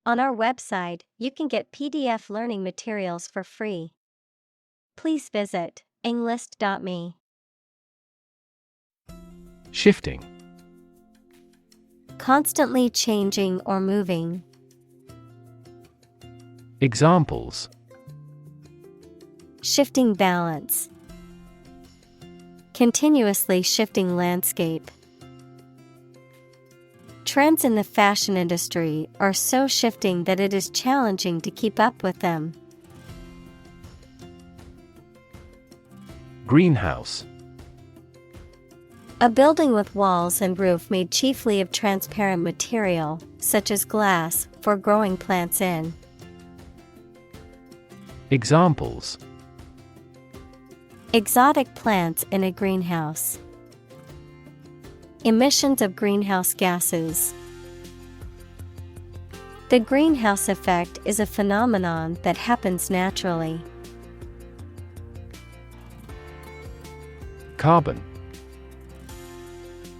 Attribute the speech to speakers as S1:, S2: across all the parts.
S1: On our website, you can get PDF learning materials for free. Please visit englist.me.
S2: Shifting.
S1: Constantly changing or moving.
S2: Examples:
S1: Shifting balance. Continuously shifting landscape. Trends in the fashion industry are so shifting that it is challenging to keep up with them.
S2: Greenhouse.
S1: A building with walls and roof made chiefly of transparent material, such as glass, for growing plants in.
S2: Examples:
S1: Exotic plants in a greenhouse. Emissions of greenhouse gases. The greenhouse effect is a phenomenon that happens naturally.
S2: Carbon.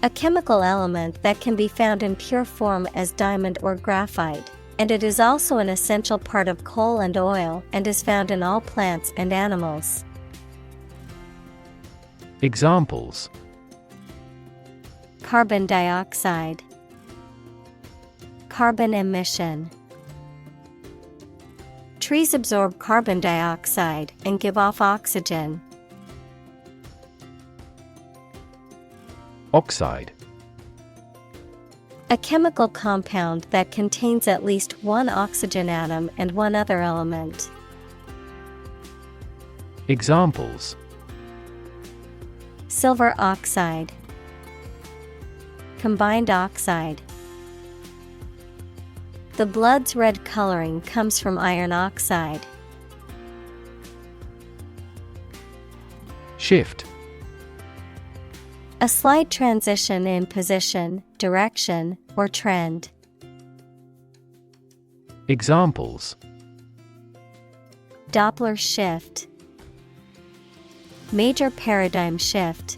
S1: A chemical element that can be found in pure form as diamond or graphite, and it is also an essential part of coal and oil and is found in all plants and animals.
S2: Examples:
S1: Carbon dioxide. Carbon emission. Trees absorb carbon dioxide and give off oxygen.
S2: Oxide.
S1: A chemical compound that contains at least one oxygen atom and one other element.
S2: Examples:
S1: Silver oxide. Combined oxide. The blood's red coloring comes from iron oxide.
S2: Shift.
S1: A slight transition in position, direction, or trend.
S2: Examples:
S1: Doppler shift. Major paradigm shift.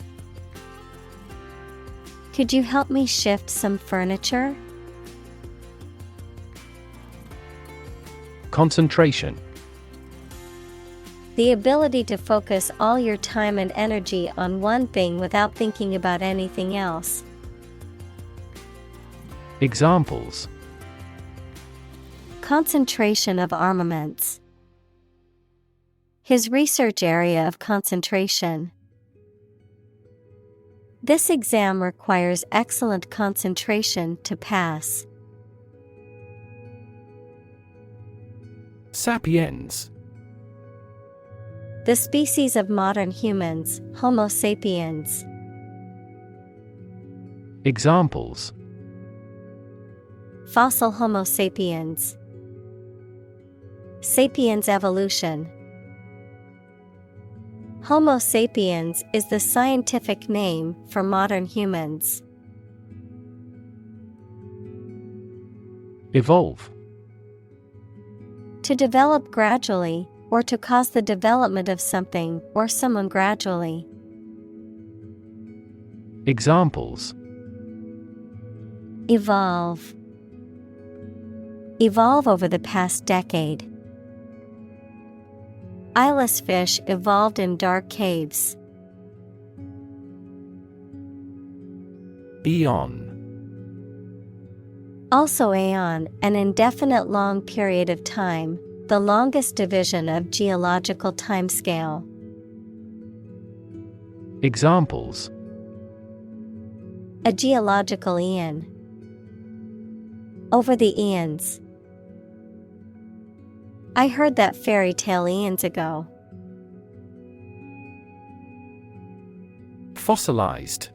S1: Could you help me shift some furniture?
S2: Concentration.
S1: The ability to focus all your time and energy on one thing without thinking about anything else.
S2: Examples:
S1: Concentration of armaments. His research area of concentration. This exam requires excellent concentration to pass.
S2: Sapiens.
S1: The species of modern humans, Homo sapiens.
S2: Examples:
S1: Fossil Homo sapiens. Sapiens evolution. Homo sapiens is the scientific name for modern humans.
S2: Evolve.
S1: To develop gradually, or to cause the development of something or someone gradually.
S2: Examples:
S1: Evolve. Evolve over the past decade. Eyeless fish evolved in dark caves.
S2: Eon.
S1: Also aeon, an indefinite long period of time, the longest division of geological timescale.
S2: Examples:
S1: A geological eon. Over the eons. I heard that fairy tale eons ago.
S2: Fossilized.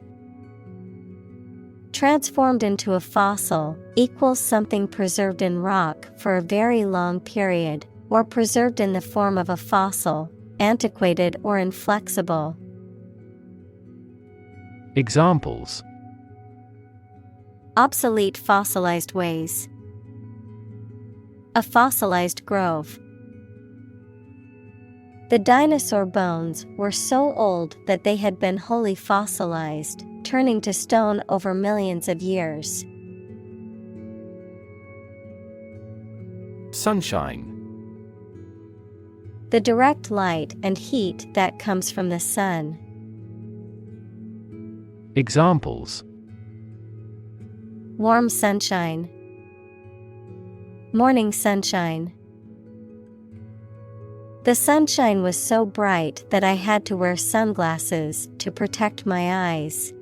S1: Transformed into a fossil equals something preserved in rock for a very long period, or preserved in the form of a fossil, antiquated or inflexible.
S2: Examples:
S1: Obsolete fossilized ways. A fossilized grove. The dinosaur bones were so old that they had been wholly fossilized, turning to stone over millions of years.
S2: Sunshine.
S1: The direct light and heat that comes from the sun.
S2: Examples:
S1: Warm sunshine. Morning sunshine. The sunshine was so bright that I had to wear sunglasses to protect my eyes.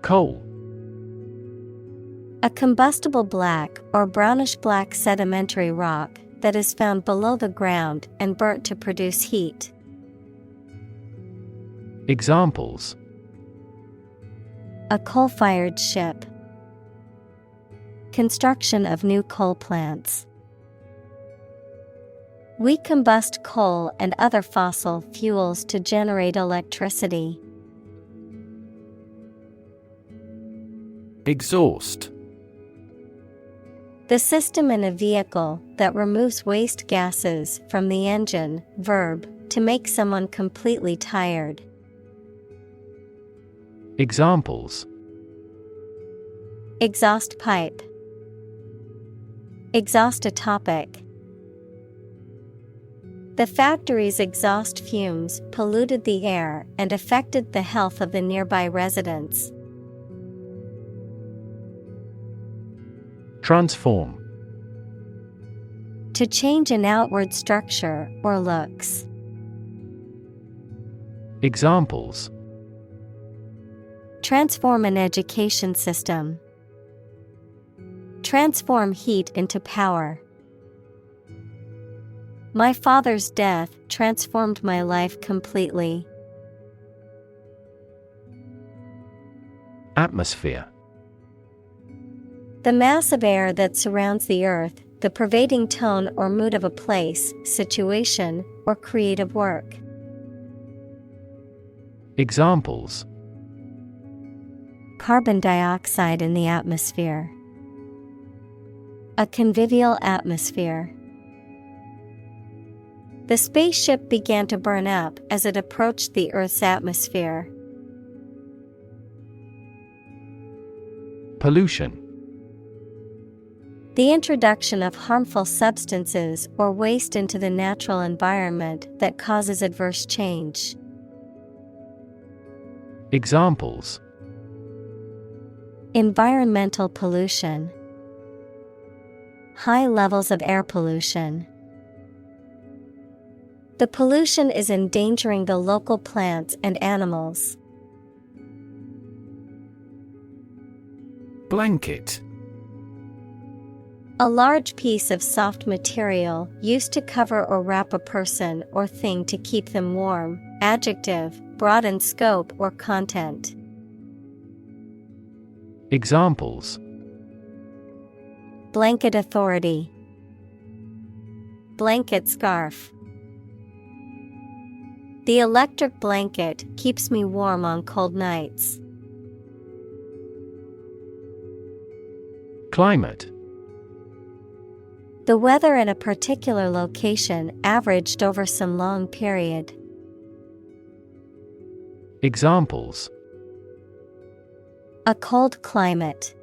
S2: Coal.
S1: A combustible black or brownish-black sedimentary rock that is found below the ground and burnt to produce heat.
S2: Examples:
S1: A coal-fired ship. Construction of new coal plants. We combust coal and other fossil fuels to generate electricity.
S2: Exhaust.
S1: The system in a vehicle that removes waste gases from the engine, verb, to make someone completely tired.
S2: Examples:
S1: Exhaust pipe. Exhaust a topic. The factory's exhaust fumes polluted the air and affected the health of the nearby residents.
S2: Transform.
S1: To change an outward structure or looks.
S2: Examples:
S1: Transform an education system. Transform heat into power. My father's death transformed my life completely.
S2: Atmosphere.
S1: The mass of air that surrounds the earth, the pervading tone or mood of a place, situation, or creative work.
S2: Examples:
S1: Carbon dioxide in the atmosphere. A convivial atmosphere. The spaceship began to burn up as it approached the Earth's atmosphere.
S2: Pollution.
S1: The introduction of harmful substances or waste into the natural environment that causes adverse change.
S2: Examples:
S1: Environmental pollution. High levels of air pollution. The pollution is endangering the local plants and animals.
S2: Blanket.
S1: A large piece of soft material used to cover or wrap a person or thing to keep them warm. Adjective, broad in scope or content.
S2: Examples:
S1: Blanket authority. Blanket scarf. The electric blanket keeps me warm on cold nights.
S2: Climate.
S1: The weather in a particular location averaged over some long period.
S2: Examples:
S1: A cold climate.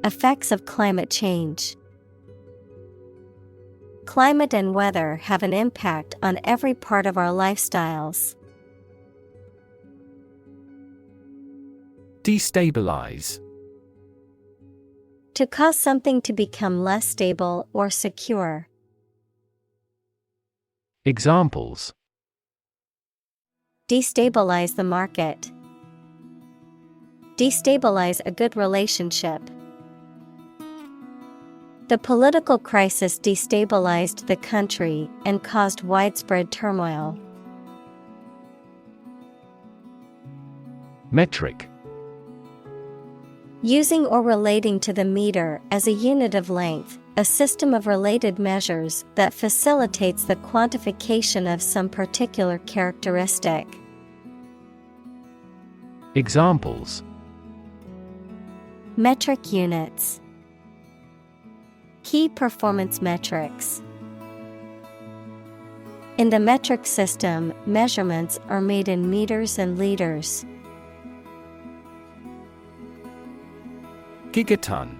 S1: Effects of climate change. Climate and weather have an impact on every part of our lifestyles.
S2: Destabilize.
S1: To cause something to become less stable or secure.
S2: Examples:
S1: Destabilize the market. Destabilize a good relationship. The political crisis destabilized the country and caused widespread turmoil.
S2: Metric.
S1: Using or relating to the meter as a unit of length, a system of related measures that facilitates the quantification of some particular characteristic.
S2: Examples:
S1: Metric units. Key performance metrics. In the metric system, measurements are made in meters and liters.
S2: Gigaton.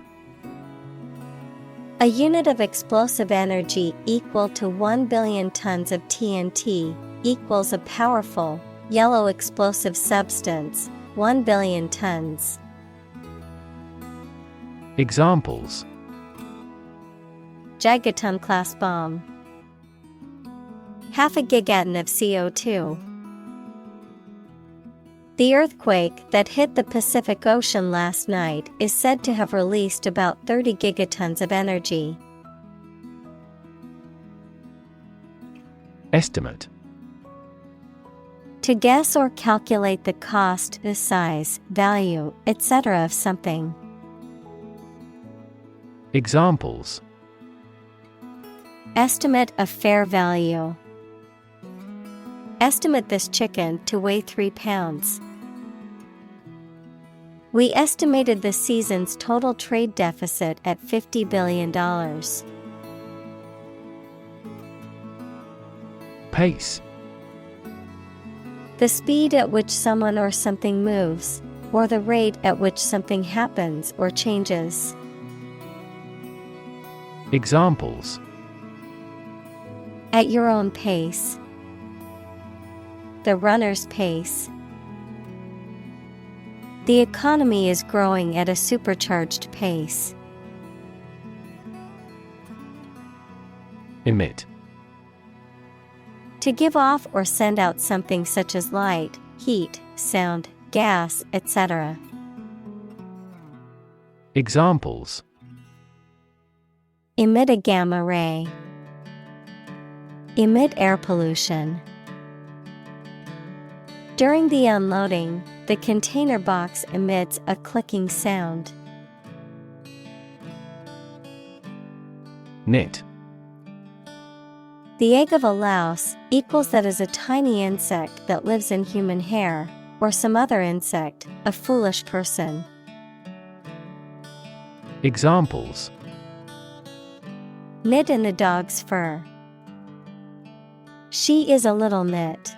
S1: A unit of explosive energy equal to 1 billion tons of TNT equals a powerful, yellow explosive substance, 1 billion tons.
S2: Examples:
S1: Gigaton-class bomb. Half a gigaton of CO2. The earthquake that hit the Pacific Ocean last night is said to have released about 30 gigatons of energy.
S2: Estimate.
S1: To guess or calculate the cost, the size, value, etc. of something.
S2: Examples:
S1: Estimate of fair value. Estimate this chicken to weigh 3 pounds. We estimated the season's total trade deficit at $50 billion.
S2: Pace.
S1: The speed at which someone or something moves, or the rate at which something happens or changes.
S2: Examples:
S1: At your own pace. The runner's pace. The economy is growing at a supercharged pace.
S2: Emit.
S1: To give off or send out something such as light, heat, sound, gas, etc.
S2: Examples:
S1: Emit a gamma ray. Emit air pollution. During the unloading, the container box emits a clicking sound.
S2: Knit.
S1: The egg of a louse equals that is a tiny insect that lives in human hair, or some other insect, a foolish person.
S2: Examples:
S1: Knit in a dog's fur. She is a little knit.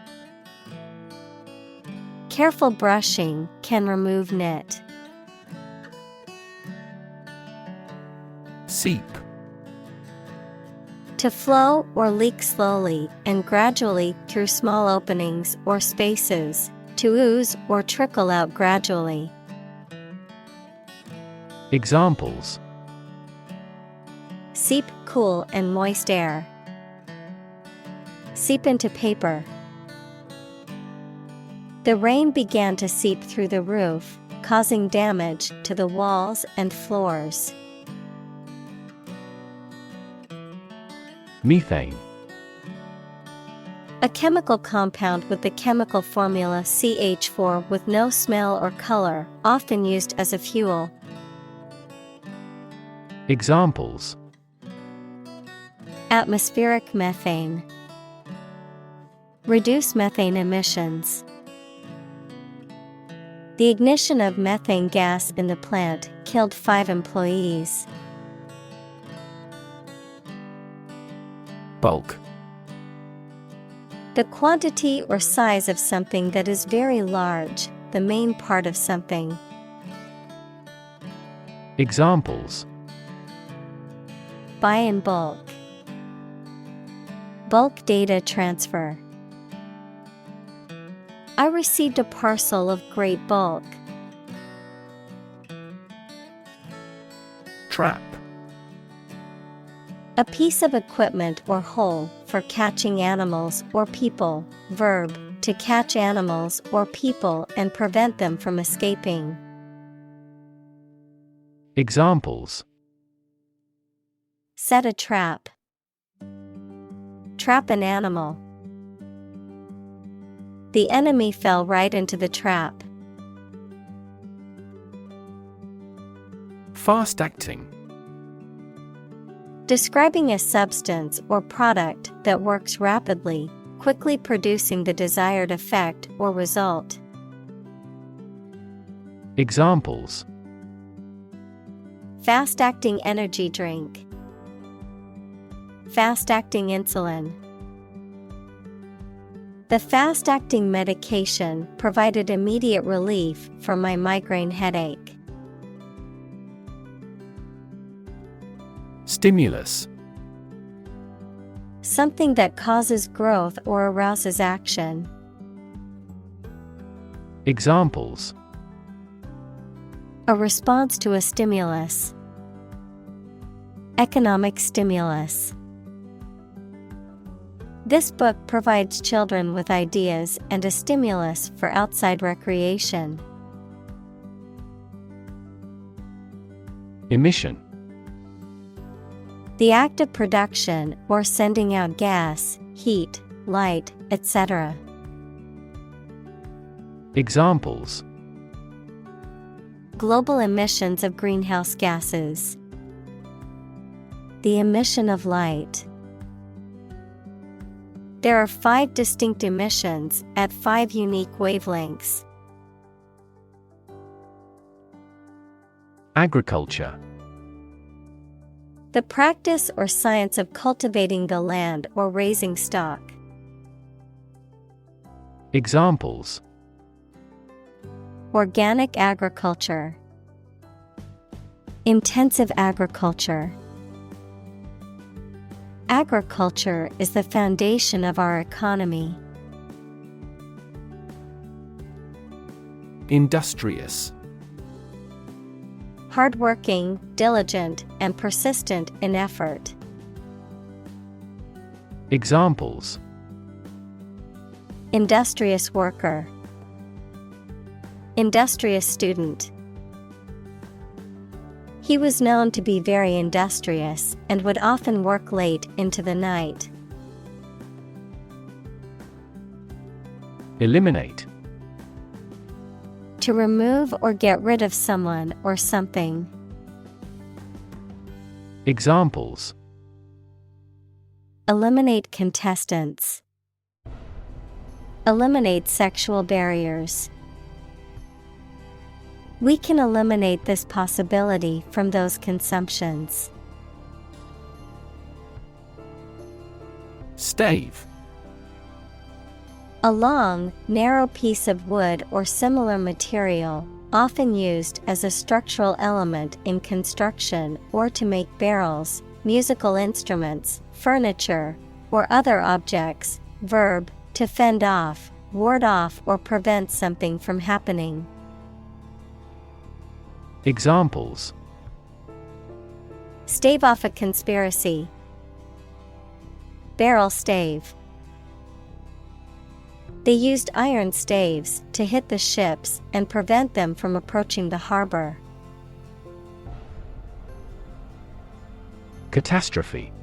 S1: Careful brushing can remove knit.
S2: Seep.
S1: To flow or leak slowly and gradually through small openings or spaces, to ooze or trickle out gradually.
S2: Examples:
S1: Seep cool and moist air. Seep into paper. The rain began to seep through the roof, causing damage to the walls and floors.
S2: Methane.
S1: A chemical compound with the chemical formula CH4 with no smell or color, often used as a fuel.
S2: Examples:
S1: Atmospheric methane. Reduce methane emissions. The ignition of methane gas in the plant killed 5 employees.
S2: Bulk.
S1: The quantity or size of something that is very large, the main part of something.
S2: Examples:
S1: Buy in bulk. Bulk data transfer. I received a parcel of great bulk.
S2: Trap.
S1: A piece of equipment or hole for catching animals or people. Verb, to catch animals or people and prevent them from escaping.
S2: Examples:
S1: Set a trap. Trap an animal. The enemy fell right into the trap.
S2: Fast-acting.
S1: Describing a substance or product that works rapidly, quickly producing the desired effect or result.
S2: Examples:
S1: Fast-acting energy drink. Fast-acting insulin. The fast-acting medication provided immediate relief for my migraine headache.
S2: Stimulus.
S1: Something that causes growth or arouses action.
S2: Examples:
S1: A response to a stimulus. Economic stimulus. This book provides children with ideas and a stimulus for outside recreation.
S2: Emission.
S1: The act of production or sending out gas, heat, light, etc.
S2: Examples:
S1: Global emissions of greenhouse gases. The emission of light. There are 5 distinct emissions at 5 unique wavelengths.
S2: Agriculture.
S1: The practice or science of cultivating the land or raising stock.
S2: Examples:
S1: Organic agriculture. Intensive agriculture. Agriculture is the foundation of our economy.
S2: Industrious.
S1: Hardworking, diligent, and persistent in effort.
S2: Examples:
S1: Industrious worker. Industrious student. He was known to be very industrious and would often work late into the night.
S2: Eliminate.
S1: To remove or get rid of someone or something.
S2: Examples:
S1: Eliminate contestants. Eliminate sexual barriers. We can eliminate this possibility from those consumptions.
S2: Stave.
S1: A long, narrow piece of wood or similar material, often used as a structural element in construction or to make barrels, musical instruments, furniture, or other objects. Verb, to fend off, ward off or prevent something from happening.
S2: Examples:
S1: Stave off a conspiracy. Barrel stave. They used iron staves to hit the ships and prevent them from approaching the harbor.
S2: Catastrophe.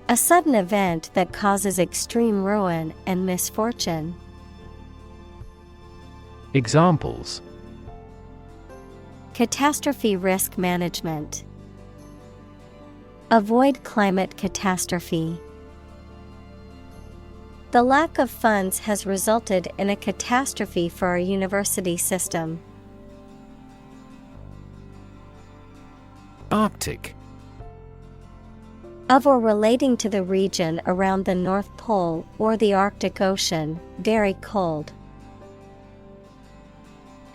S1: A sudden event that causes extreme ruin and misfortune.
S2: Examples:
S1: Catastrophe risk management. Avoid climate catastrophe. The lack of funds has resulted in a catastrophe for our university system.
S2: Arctic.
S1: Of or relating to the region around the North Pole or the Arctic Ocean, very cold.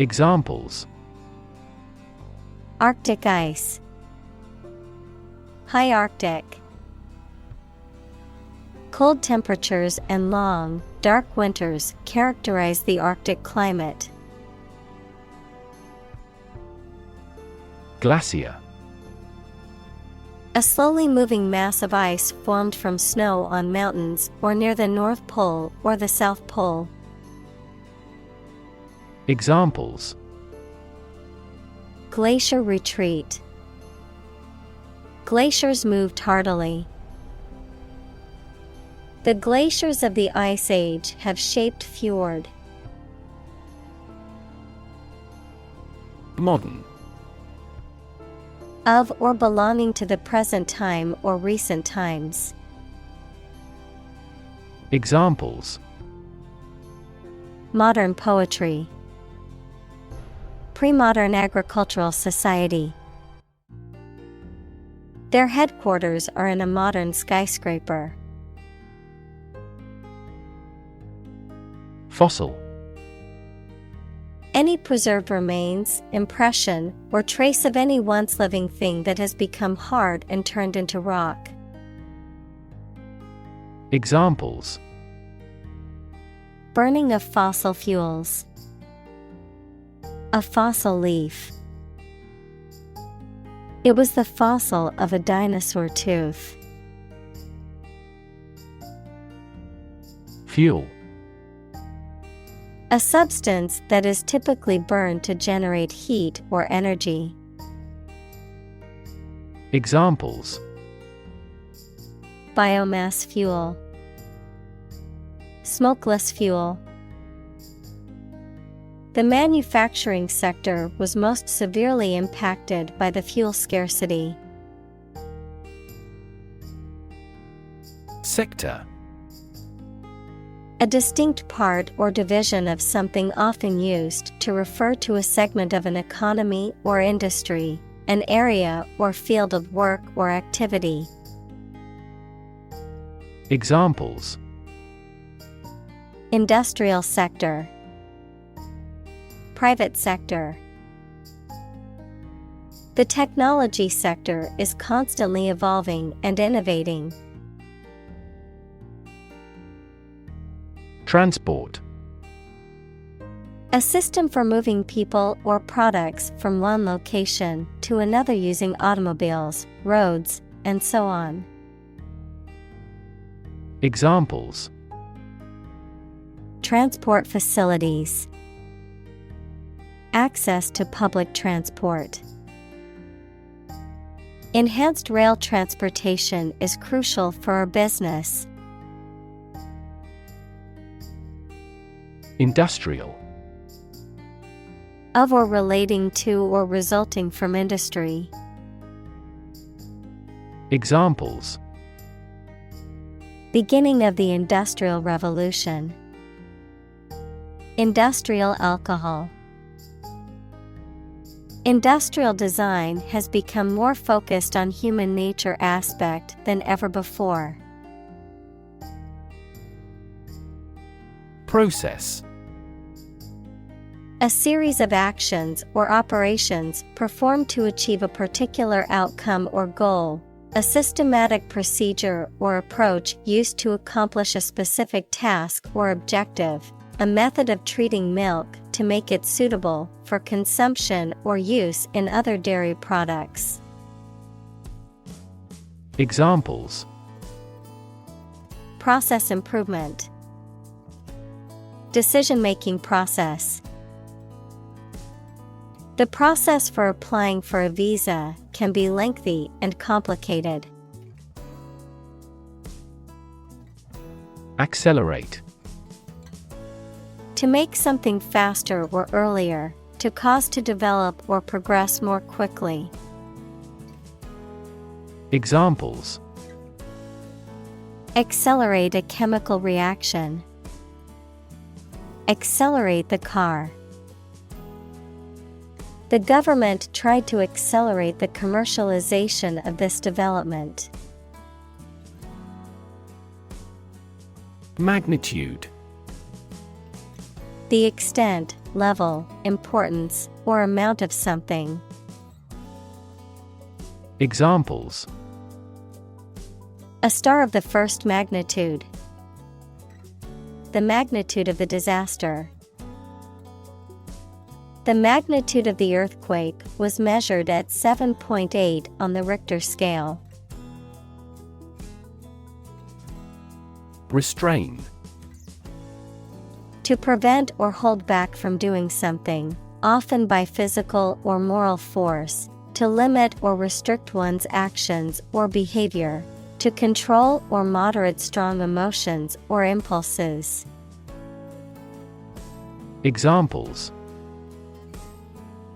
S2: Examples:
S1: Arctic ice. High Arctic. Cold temperatures and long, dark winters characterize the Arctic climate.
S2: Glacier.
S1: A slowly moving mass of ice formed from snow on mountains or near the North Pole or the South Pole.
S2: Examples:
S1: Glacier retreat. Glaciers moved tardily. The glaciers of the Ice Age have shaped fjord.
S2: Modern.
S1: Of or belonging to the present time or recent times.
S2: Examples:
S1: Modern poetry. Pre-modern agricultural society. Their headquarters are in a modern skyscraper.
S2: Fossil.
S1: Any preserved remains, impression, or trace of any once living thing that has become hard and turned into rock.
S2: Examples:
S1: Burning of fossil fuels. A fossil leaf. It was the fossil of a dinosaur tooth.
S2: Fuel.
S1: A substance that is typically burned to generate heat or energy.
S2: Examples:
S1: Biomass fuel. Smokeless fuel. The manufacturing sector was most severely impacted by the fuel scarcity.
S2: Sector.
S1: A distinct part or division of something often used to refer to a segment of an economy or industry, an area or field of work or activity.
S2: Examples:
S1: Industrial sector. Private sector. The technology sector is constantly evolving and innovating.
S2: Transport.
S1: A system for moving people or products from one location to another using automobiles, roads, and so on.
S2: Examples:
S1: Transport facilities. Access to public transport. Enhanced rail transportation is crucial for our business.
S2: Industrial.
S1: Of or relating to or resulting from industry.
S2: Examples:
S1: Beginning of the Industrial Revolution. Industrial alcohol. Industrial design has become more focused on human nature aspect than ever before.
S2: Process.
S1: A series of actions or operations performed to achieve a particular outcome or goal. A systematic procedure or approach used to accomplish a specific task or objective. A method of treating milk to make it suitable for consumption or use in other dairy products.
S2: Examples:
S1: Process improvement. Decision-making process. The process for applying for a visa can be lengthy and complicated.
S2: Accelerate.
S1: To make something faster or earlier, to cause to develop or progress more quickly.
S2: Examples:
S1: Accelerate a chemical reaction. Accelerate the car. The government tried to accelerate the commercialization of this development.
S2: Magnitude.
S1: The extent, level, importance, or amount of something.
S2: Examples:
S1: A star of the first magnitude. The magnitude of the disaster. The magnitude of the earthquake was measured at 7.8 on the Richter scale.
S2: Restrain.
S1: To prevent or hold back from doing something, often by physical or moral force, to limit or restrict one's actions or behavior, to control or moderate strong emotions or impulses.
S2: Examples: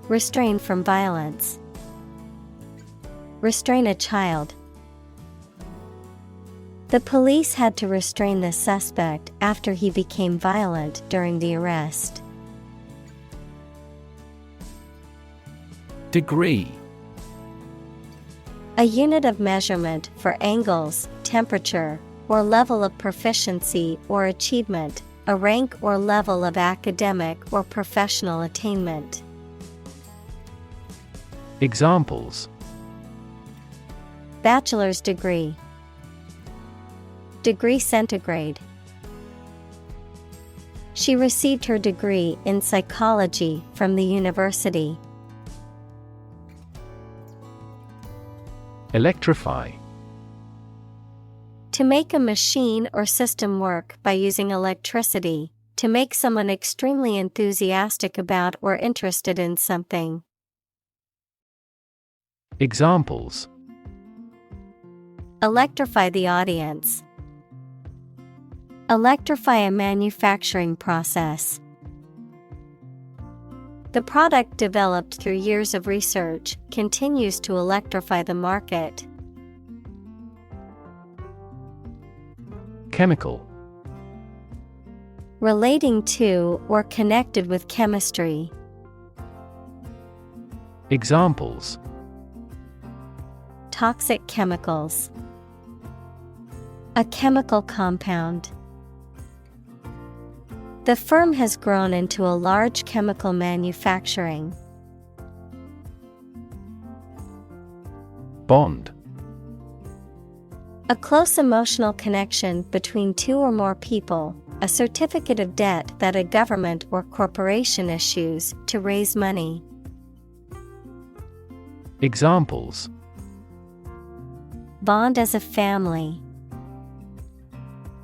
S1: Restrain from violence. Restrain a child. The police had to restrain the suspect after he became violent during the arrest.
S2: Degree.
S1: A unit of measurement for angles, temperature, or level of proficiency or achievement, a rank or level of academic or professional attainment.
S2: Examples:
S1: Bachelor's degree. Degree centigrade. She received her degree in psychology from the university.
S2: Electrify.
S1: To make a machine or system work by using electricity, to make someone extremely enthusiastic about or interested in something.
S2: Examples:
S1: Electrify the audience. Electrify a manufacturing process. The product developed through years of research continues to electrify the market.
S2: Chemical.
S1: Relating to or connected with chemistry.
S2: Examples:
S1: Toxic chemicals. A chemical compound. The firm has grown into a large chemical manufacturing.
S2: Bond.
S1: A close emotional connection between two or more people, a certificate of debt that a government or corporation issues to raise money.
S2: Examples:
S1: Bond as a family.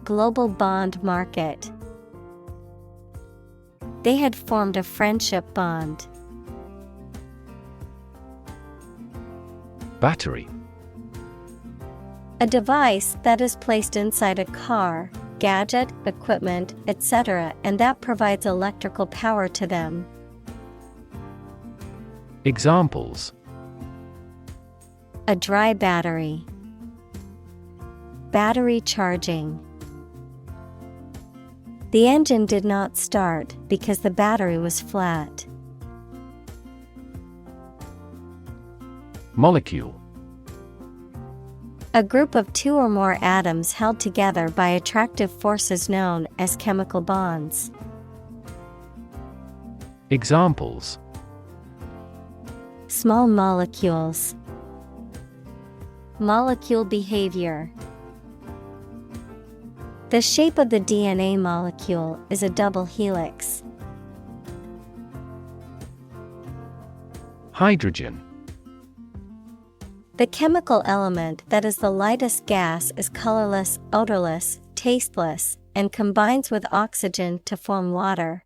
S1: Global bond market. They had formed a friendship bond.
S2: Battery.
S1: A device that is placed inside a car, gadget, equipment, etc., and that provides electrical power to them.
S2: Examples:
S1: A dry battery. Battery charging. The engine did not start because the battery was flat.
S2: Molecule.
S1: A group of two or more atoms held together by attractive forces known as chemical bonds.
S2: Examples:
S1: Small molecules. Molecule behavior. The shape of the DNA molecule is a double helix.
S2: Hydrogen.
S1: The chemical element that is the lightest gas is colorless, odorless, tasteless, and combines with oxygen to form water.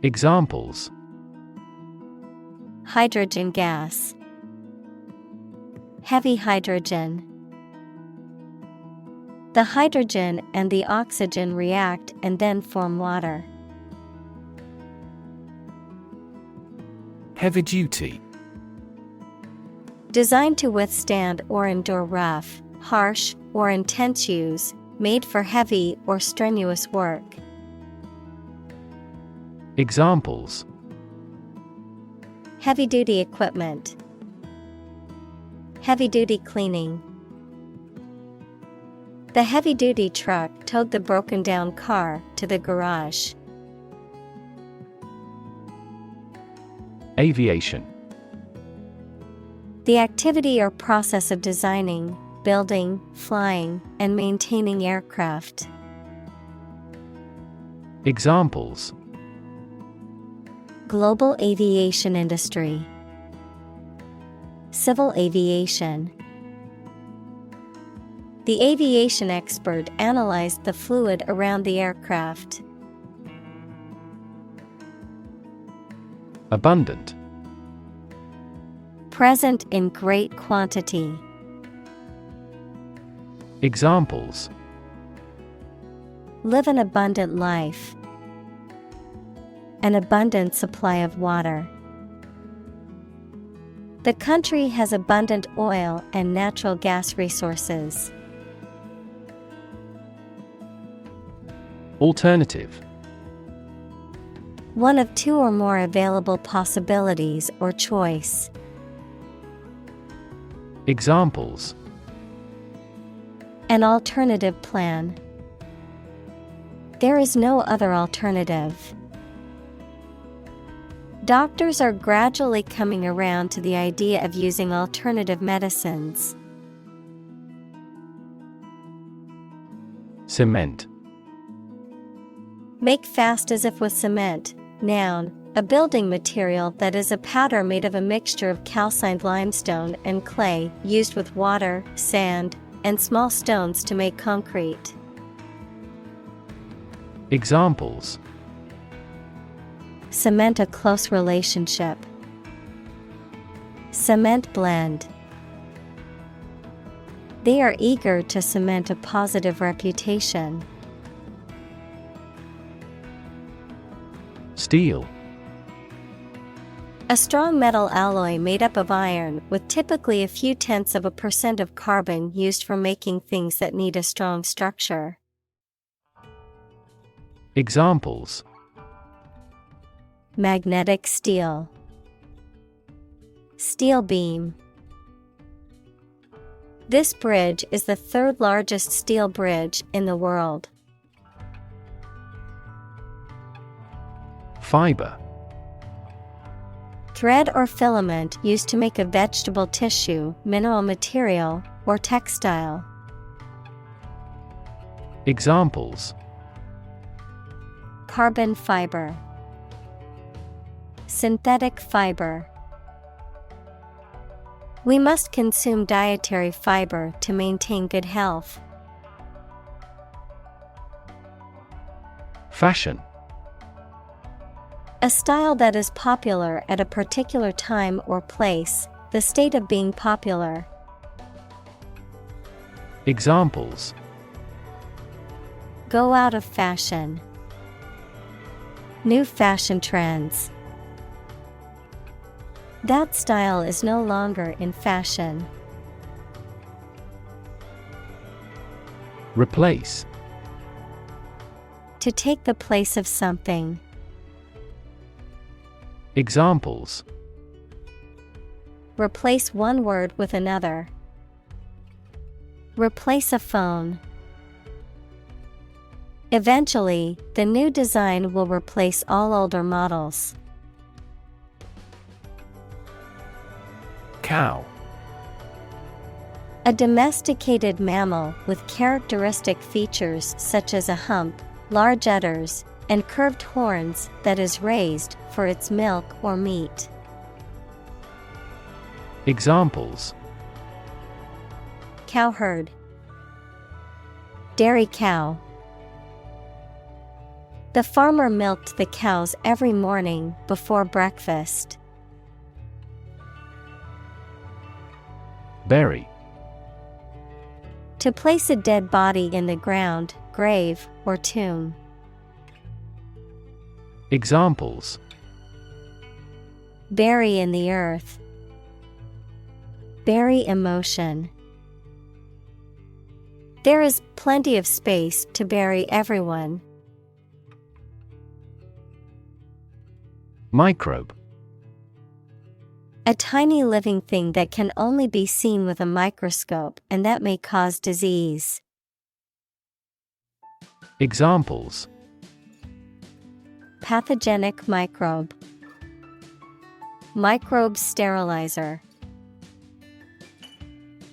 S2: Examples:
S1: Hydrogen gas. Heavy hydrogen. The hydrogen and the oxygen react and then form water.
S2: Heavy duty.
S1: Designed to withstand or endure rough, harsh, or intense use, made for heavy or strenuous work.
S2: Examples:
S1: Heavy-duty equipment. Heavy-duty cleaning. The heavy-duty truck towed the broken-down car to the garage.
S2: Aviation.
S1: The activity or process of designing, building, flying, and maintaining aircraft.
S2: Examples:
S1: Global aviation industry. Civil aviation. The aviation expert analyzed the fluid around the aircraft.
S2: Abundant.
S1: Present in great quantity.
S2: Examples:
S1: Live an abundant life. An abundant supply of water. The country has abundant oil and natural gas resources.
S2: Alternative.
S1: One of two or more available possibilities or choice.
S2: Examples:
S1: An alternative plan. There is no other alternative. Doctors are gradually coming around to the idea of using alternative medicines.
S2: Cement.
S1: Make fast as if with cement. Noun, a building material that is a powder made of a mixture of calcined limestone and clay, used with water, sand, and small stones to make concrete.
S2: Examples:
S1: Cement a close relationship. Cement blend. They are eager to cement a positive reputation.
S2: Steel.
S1: A strong metal alloy made up of iron with typically a few tenths of a % of carbon used for making things that need a strong structure.
S2: Examples:
S1: Magnetic steel. Steel beam. This bridge is the third largest steel bridge in the world.
S2: Fiber.
S1: Thread or filament used to make a vegetable tissue, mineral material, or textile.
S2: Examples:
S1: Carbon fiber. Synthetic fiber. We must consume dietary fiber to maintain good health.
S2: Fashion.
S1: A style that is popular at a particular time or place, the state of being popular.
S2: Examples:
S1: Go out of fashion. New fashion trends. That style is no longer in fashion.
S2: Replace.
S1: To take the place of something.
S2: Examples:
S1: Replace one word with another. Replace a phone. Eventually, the new design will replace all older models.
S2: Cow.
S1: A domesticated mammal with characteristic features such as a hump, large udders, and curved horns that is raised for its milk or meat.
S2: Examples:
S1: Cowherd. Dairy cow. The farmer milked the cows every morning before breakfast.
S2: Bury.
S1: To place a dead body in the ground, grave, or tomb.
S2: Examples:
S1: Bury in the earth. Bury emotion. There is plenty of space to bury everyone.
S2: Microbe.
S1: A tiny living thing that can only be seen with a microscope and that may cause disease.
S2: Examples:
S1: Pathogenic microbe. Microbe sterilizer.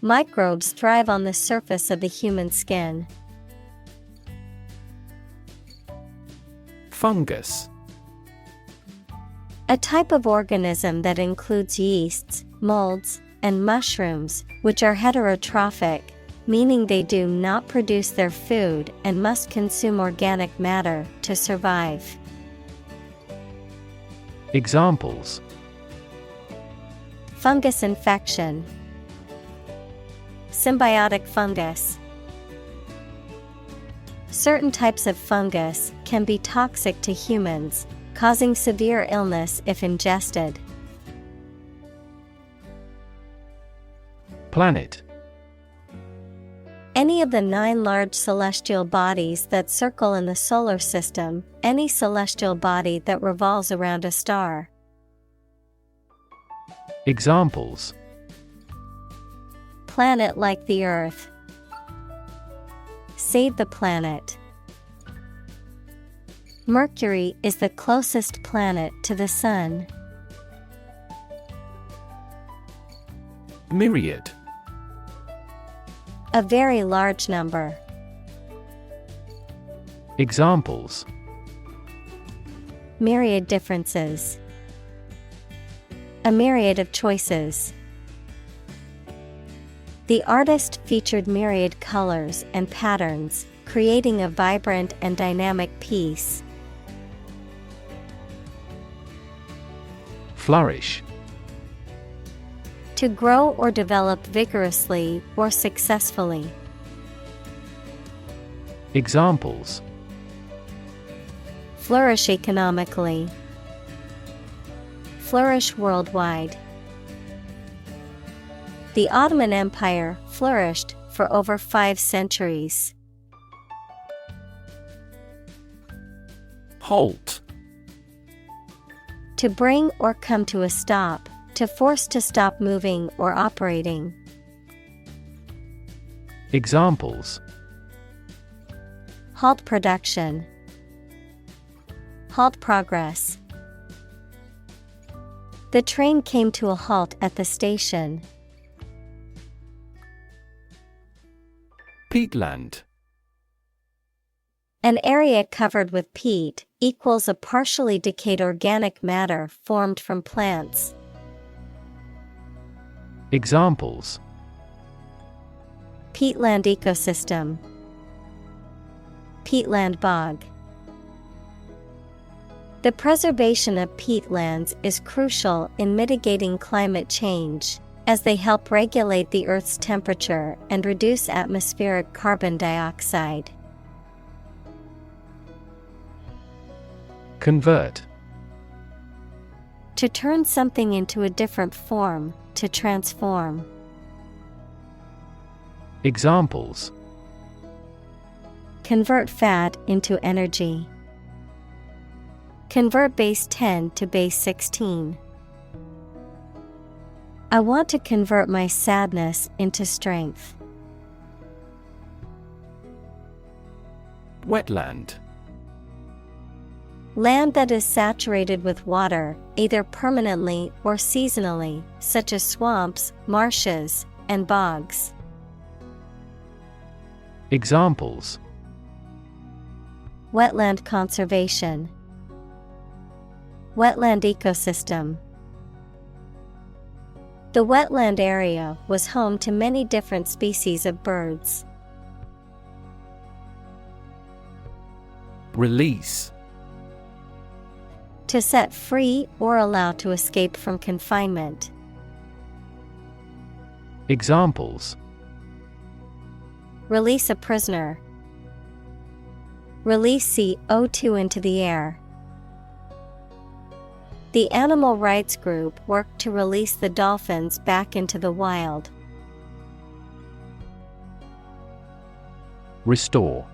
S1: Microbes thrive on the surface of the human skin.
S2: Fungus.
S1: A type of organism that includes yeasts, molds, and mushrooms, which are heterotrophic, meaning they do not produce their food and must consume organic matter to survive.
S2: Examples:
S1: Fungus infection. Symbiotic fungus. Certain types of fungus can be toxic to humans, causing severe illness if ingested.
S2: Planet.
S1: Any of the 9 large celestial bodies that circle in the solar system, any celestial body that revolves around a star.
S2: Examples:
S1: Planet like the Earth. Save the planet. Mercury is the closest planet to the Sun.
S2: Myriad.
S1: A very large number.
S2: Examples:
S1: Myriad differences. A myriad of choices. The artist featured myriad colors and patterns, creating a vibrant and dynamic piece.
S2: Flourish.
S1: To grow or develop vigorously or successfully.
S2: Examples:
S1: Flourish economically. Flourish worldwide. The Ottoman Empire flourished for over 5 centuries.
S2: Halt.
S1: To bring or come to a stop, to force to stop moving or operating.
S2: Examples:
S1: Halt production. Halt progress. The train came to a halt at the station.
S2: Peatland.
S1: An area covered with peat equals a partially decayed organic matter formed from plants.
S2: Examples:
S1: Peatland ecosystem. Peatland bog. The preservation of peatlands is crucial in mitigating climate change, as they help regulate the Earth's temperature and reduce atmospheric carbon dioxide.
S2: Convert.
S1: To turn something into a different form, to transform.
S2: Examples:
S1: Convert fat into energy. Convert base 10 to base 16. I want to convert my sadness into strength.
S2: Wetland.
S1: Land that is saturated with water, either permanently or seasonally, such as swamps, marshes, and bogs.
S2: Examples:
S1: Wetland conservation. Wetland ecosystem. The wetland area was home to many different species of birds.
S2: Release.
S1: To set free or allow to escape from confinement.
S2: Examples:
S1: Release a prisoner. Release CO2 into the air. The animal rights group worked to release the dolphins back into the wild.
S2: Restore.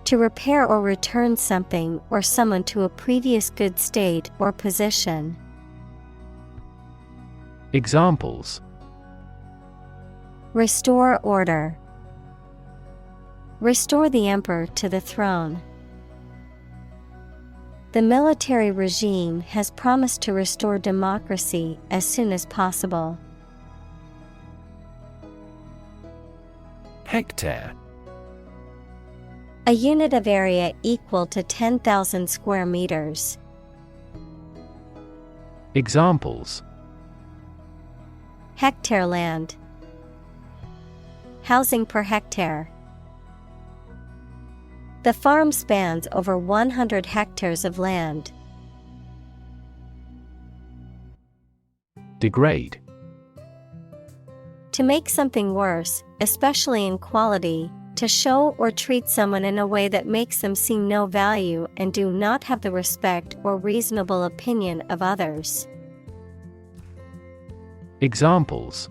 S1: To repair or return something or someone to a previous good state or position.
S2: Examples:
S1: Restore order. Restore the emperor to the throne. The military regime has promised to restore democracy as soon as possible.
S2: Hectare.
S1: A unit of area equal to 10,000 square meters.
S2: Examples:
S1: Hectare land. Housing per hectare. The farm spans over 100 hectares of land.
S2: Degrade.
S1: To make something worse, especially in quality, to show or treat someone in a way that makes them see no value and do not have the respect or reasonable opinion of others.
S2: Examples: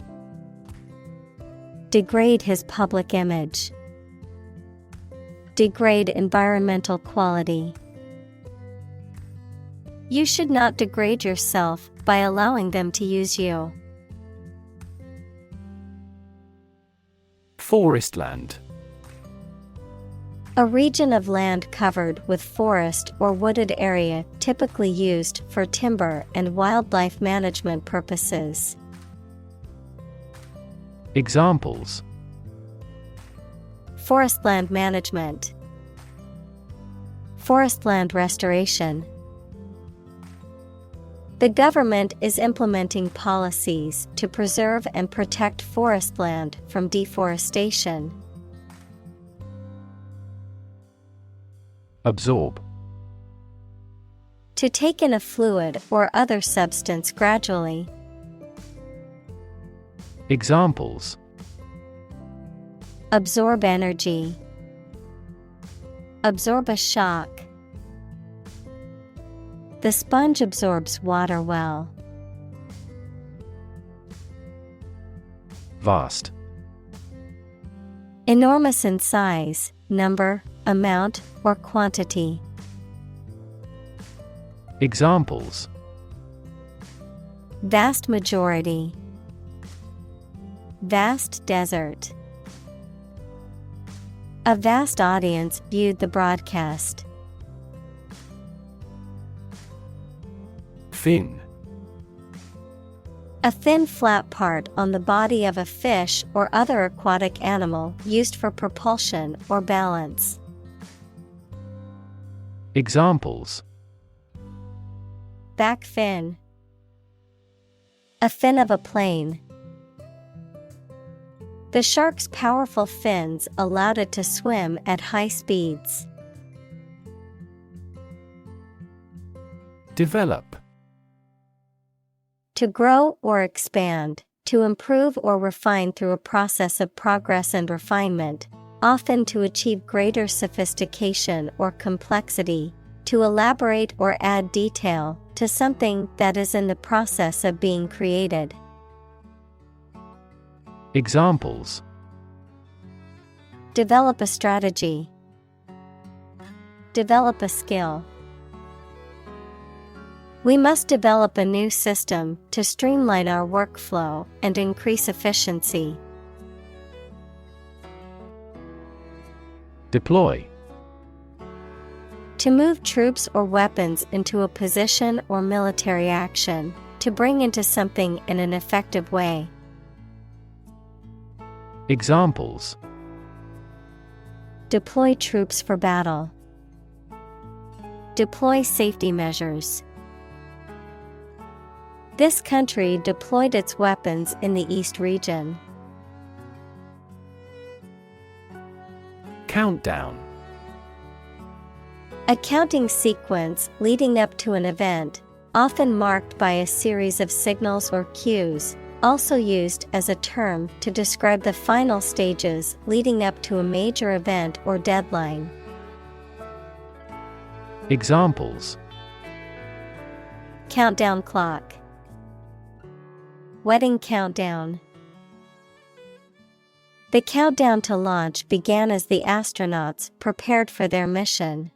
S1: Degrade his public image. Degrade environmental quality. You should not degrade yourself by allowing them to use you.
S2: Forestland.
S1: A region of land covered with forest or wooded area typically used for timber and wildlife management purposes.
S2: Examples:
S1: Forestland management, forestland restoration. The government is implementing policies to preserve and protect forest land from deforestation.
S2: Absorb.
S1: To take in a fluid or other substance gradually.
S2: Examples:
S1: Absorb energy, absorb a shock. The sponge absorbs water well.
S2: Vast.
S1: Enormous in size, number, amount, or quantity.
S2: Examples:
S1: Vast majority, vast desert. A vast audience viewed the broadcast.
S2: Fin.
S1: A thin flat part on the body of a fish or other aquatic animal used for propulsion or balance.
S2: Examples:
S1: Back fin, a fin of a plane. The shark's powerful fins allowed it to swim at high speeds.
S2: Develop.
S1: To grow or expand, to improve or refine through a process of progress and refinement, often to achieve greater sophistication or complexity, to elaborate or add detail to something that is in the process of being created.
S2: Examples:
S1: Develop a strategy, develop a skill. We must develop a new system to streamline our workflow and increase efficiency.
S2: Deploy.
S1: To move troops or weapons into a position or military action, to bring into something in an effective way.
S2: Examples:
S1: Deploy troops for battle. Deploy safety measures. This country deployed its weapons in the East region.
S2: Countdown.
S1: A counting sequence leading up to an event, often marked by a series of signals or cues, also used as a term to describe the final stages leading up to a major event or deadline.
S2: Examples:
S1: Countdown clock. Wedding countdown. The countdown to launch began as the astronauts prepared for their mission.